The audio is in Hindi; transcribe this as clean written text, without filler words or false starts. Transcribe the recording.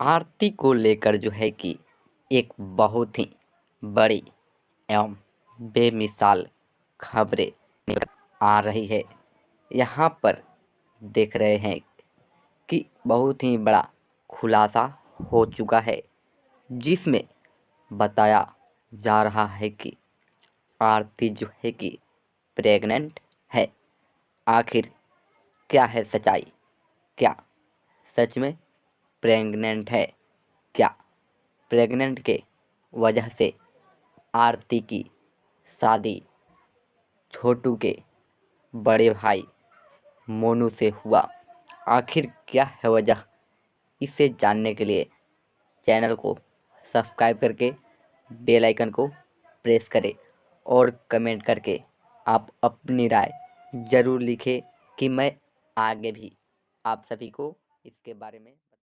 आरती को लेकर जो है कि एक बहुत ही बड़ी एवं बेमिसाल खबरें निकल आ रही है। यहाँ पर देख रहे हैं कि बहुत ही बड़ा खुलासा हो चुका है, जिसमें बताया जा रहा है कि आरती जो है कि प्रेग्नेंट है। आखिर क्या है सच्चाई? क्या सच में प्रेग्नेंट है? क्या प्रेग्नेंट के वजह से आरती की शादी छोटू के बड़े भाई मोनू से हुआ? आखिर क्या है वजह? इसे जानने के लिए चैनल को सब्सक्राइब करके बेल आइकन को प्रेस करें और कमेंट करके आप अपनी राय ज़रूर लिखें कि मैं आगे भी आप सभी को इसके बारे में